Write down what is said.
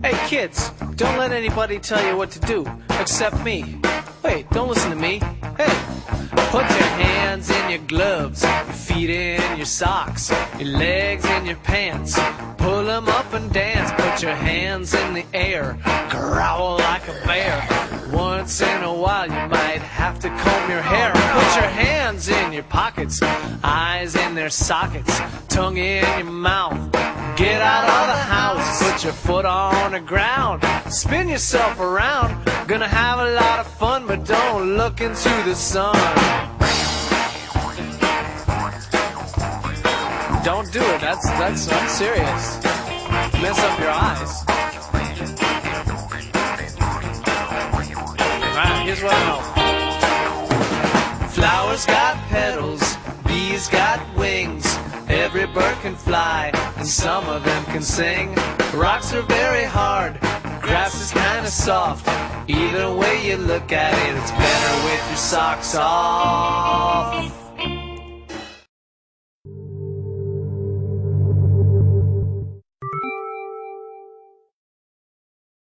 Hey kids, don't let anybody tell you what to do, except me. Wait, don't listen to me. Hey, put your hands in your gloves, your feet in your socks, your legs in your pants. Pull them up and dance, put your hands in the air, growl like a bear. Once in a while you might have to comb your hair. Put your hands in your pockets, eyes in their sockets, tongue in your mouth. Get out of the house, put your foot on the ground, spin yourself around. Gonna have a lot of fun, but don't look into the sun. Don't do it, I'm serious. Mess up your eyes. Alright, here's what I know. Flowers got petals, bees got wings. Every bird can fly, and some of them can sing. Rocks are very hard, grass is kinda soft. Either way you look at it, it's better with your socks off.